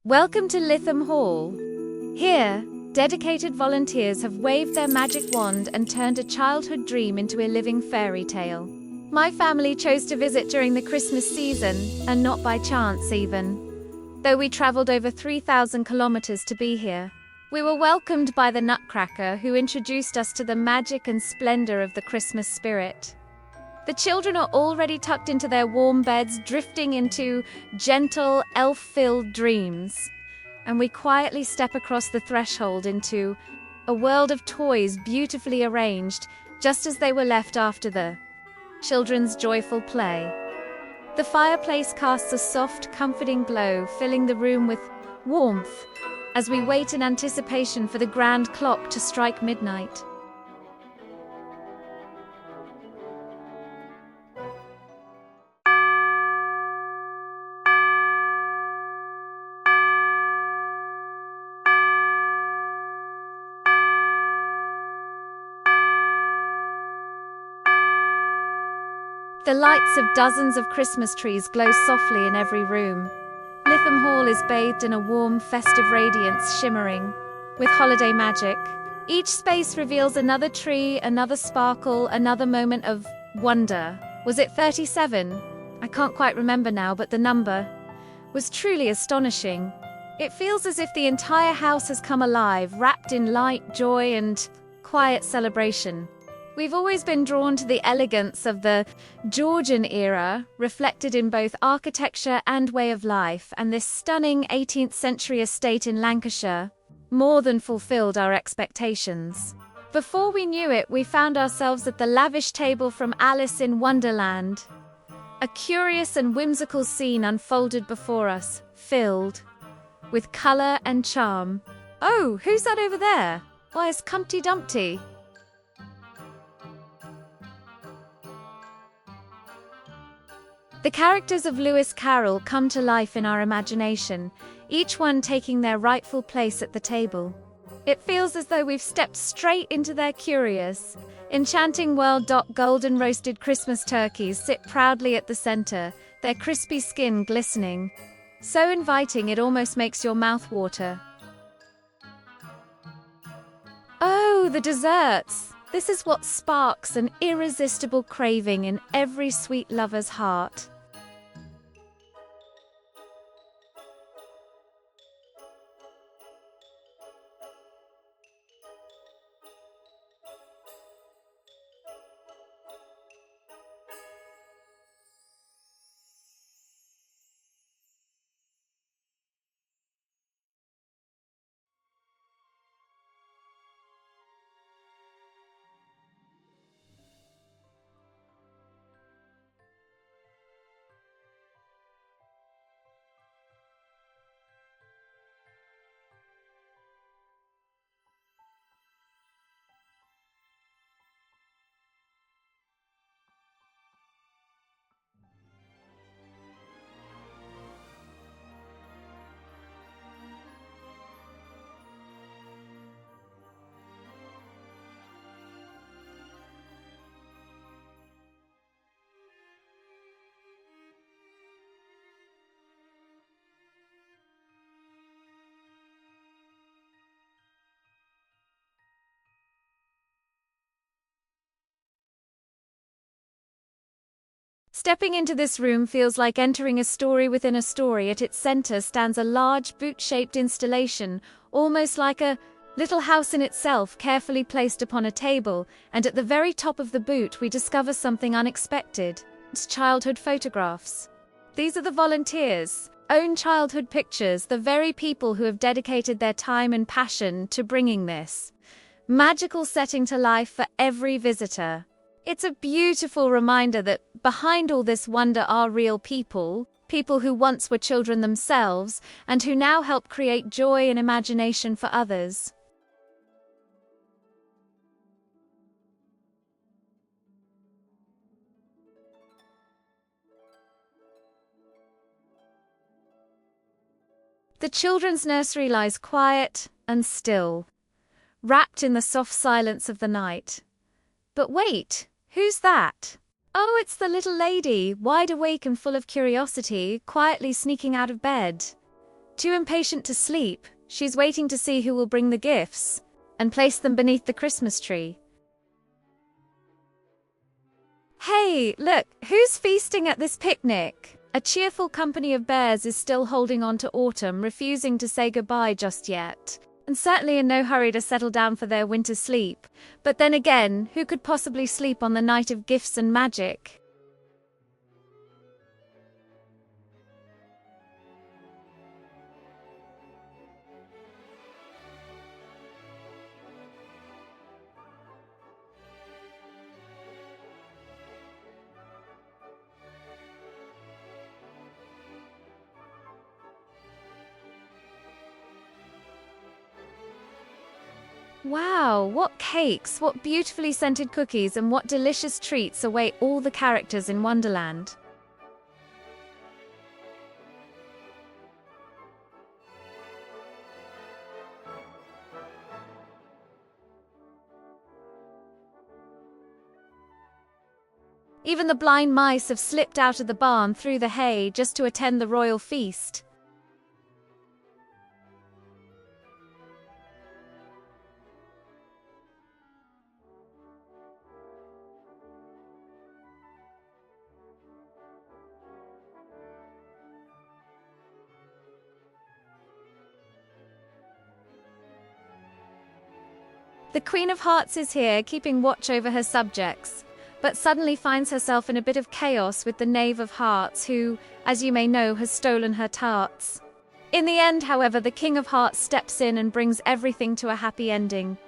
Welcome to Lytham Hall. Here, dedicated volunteers have waved their magic wand and turned a childhood dream into a living fairy tale. My family chose to visit during the Christmas season, and not by chance even. Though we traveled over 3,000 kilometers to be here, we were welcomed by the Nutcracker, who introduced us to the magic and splendor of the Christmas spirit. The children are already tucked into their warm beds, drifting into gentle, elf-filled dreams. And we quietly step across the threshold into a world of toys beautifully arranged, just as they were left after the children's joyful play. The fireplace casts a soft, comforting glow, filling the room with warmth as we wait in anticipation for the grand clock to strike midnight. The lights of dozens of Christmas trees glow softly in every room. Lytham Hall is bathed in a warm, festive radiance shimmering with holiday magic. Each space reveals another tree, another sparkle, another moment of wonder. Was it 37? I can't quite remember now, but the number was truly astonishing. It feels as if the entire house has come alive, wrapped in light, joy, and quiet celebration. We've always been drawn to the elegance of the Georgian era, reflected in both architecture and way of life, and this stunning 18th century estate in Lancashire more than fulfilled our expectations. Before we knew it, we found ourselves at the lavish table from Alice in Wonderland. A curious and whimsical scene unfolded before us, filled with colour and charm. Oh, who's that over there? Why, it's Humpty Dumpty. The characters of Lewis Carroll come to life in our imagination, each one taking their rightful place at the table. It feels as though we've stepped straight into their curious, enchanting world. Golden roasted Christmas turkeys sit proudly at the center, their crispy skin glistening. So inviting it almost makes your mouth water. Oh, the desserts! This is what sparks an irresistible craving in every sweet lover's heart. Stepping into this room feels like entering a story within a story. At its center stands a large boot-shaped installation, almost like a little house in itself, carefully placed upon a table, and at the very top of the boot we discover something unexpected. It's childhood photographs. These are the volunteers' own childhood pictures, the very people who have dedicated their time and passion to bringing this magical setting to life for every visitor. It's a beautiful reminder that behind all this wonder are real people who once were children themselves, and who now help create joy and imagination for others. The children's nursery lies quiet and still, wrapped in the soft silence of the night. But wait! Who's that? Oh, it's the little lady, wide awake and full of curiosity, quietly sneaking out of bed. Too impatient to sleep, she's waiting to see who will bring the gifts and place them beneath the Christmas tree. Hey, look, who's feasting at this picnic? A cheerful company of bears is still holding on to autumn, refusing to say goodbye just yet, and certainly in no hurry to settle down for their winter sleep. But then again, who could possibly sleep on the night of gifts and magic? Wow, what cakes, what beautifully scented cookies, and what delicious treats await all the characters in Wonderland. Even the blind mice have slipped out of the barn through the hay just to attend the royal feast. The Queen of Hearts is here, keeping watch over her subjects, but suddenly finds herself in a bit of chaos with the Knave of Hearts, who, as you may know, has stolen her tarts. In the end, however, the King of Hearts steps in and brings everything to a happy ending.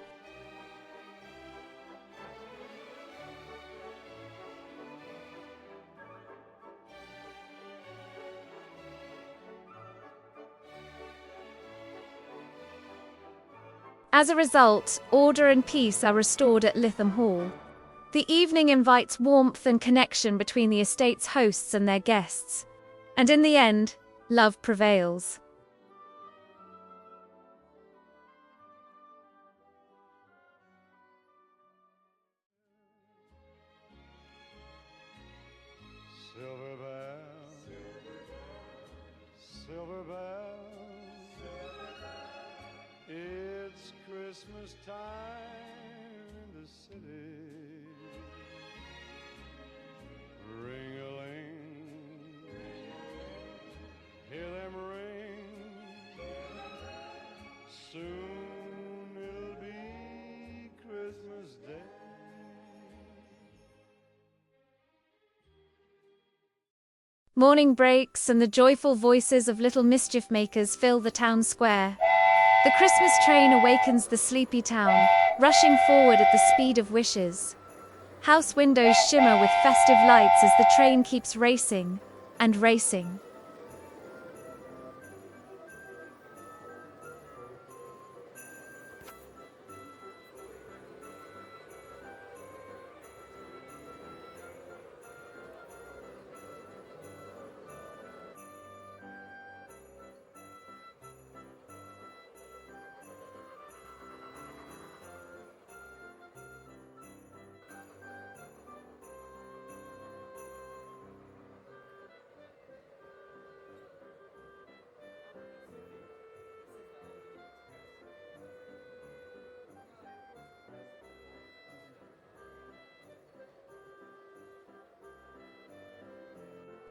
As a result, order and peace are restored at Lytham Hall. The evening invites warmth and connection between the estate's hosts and their guests. And in the end, love prevails. Silver bells, silver bells, it's Christmas time in the city. Ring-a-ling, hear them ring. Soon it'll be Christmas Day. Morning breaks and the joyful voices of little mischief makers fill the town square. The Christmas train awakens the sleepy town, rushing forward at the speed of wishes. House windows shimmer with festive lights as the train keeps racing and racing.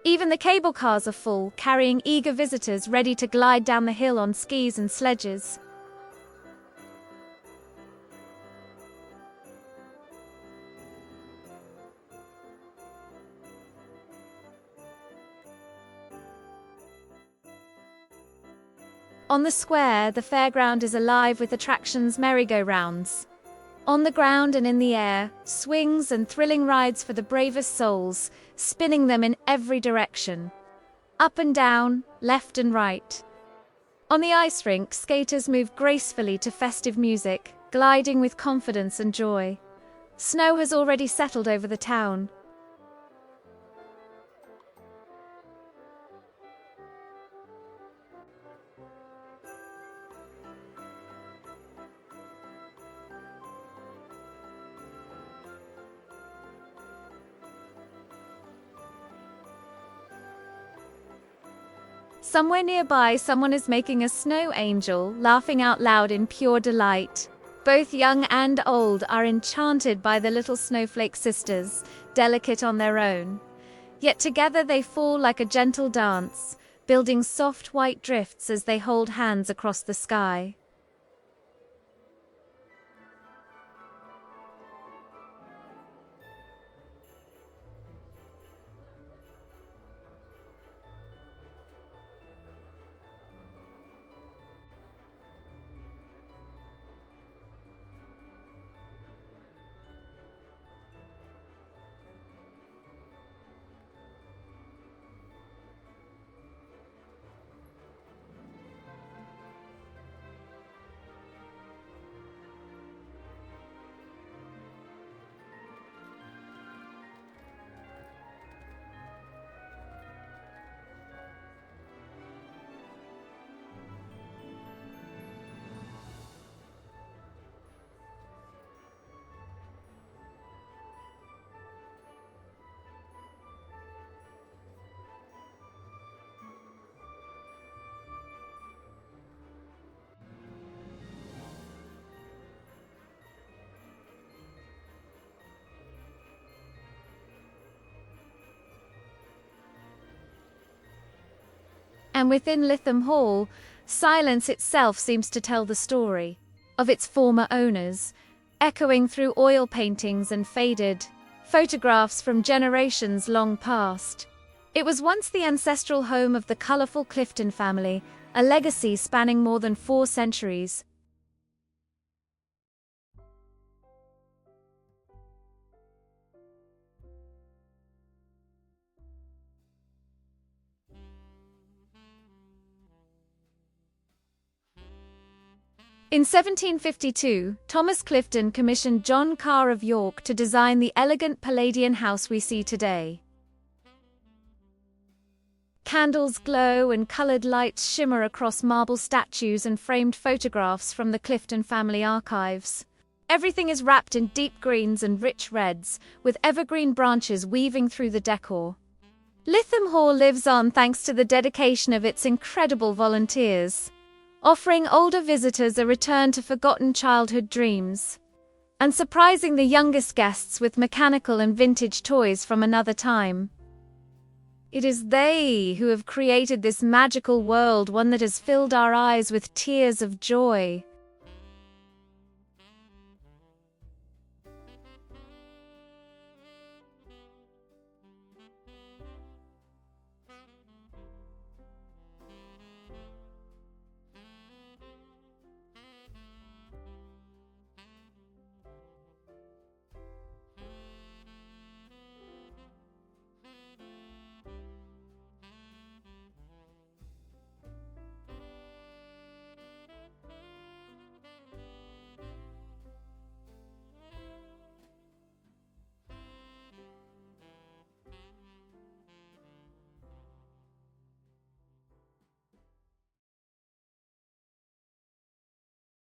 Even the cable cars are full, carrying eager visitors ready to glide down the hill on skis and sledges. On the square, the fairground is alive with attractions, merry-go-rounds. On the ground and in the air, swings and thrilling rides for the bravest souls, spinning them in every direction. Up and down, left and right. On the ice rink, skaters move gracefully to festive music, gliding with confidence and joy. Snow has already settled over the town. Somewhere nearby, someone is making a snow angel, laughing out loud in pure delight. Both young and old are enchanted by the little snowflake sisters, delicate on their own. Yet together they fall like a gentle dance, building soft white drifts as they hold hands across the sky. And within Lytham Hall, silence itself seems to tell the story of its former owners, echoing through oil paintings and faded photographs from generations long past. It was once the ancestral home of the colourful Clifton family, a legacy spanning more than 4 centuries. In 1752, Thomas Clifton commissioned John Carr of York to design the elegant Palladian house we see today. Candles glow and coloured lights shimmer across marble statues and framed photographs from the Clifton family archives. Everything is wrapped in deep greens and rich reds, with evergreen branches weaving through the decor. Lytham Hall lives on thanks to the dedication of its incredible volunteers, offering older visitors a return to forgotten childhood dreams, and surprising the youngest guests with mechanical and vintage toys from another time. It is they who have created this magical world, one that has filled our eyes with tears of joy.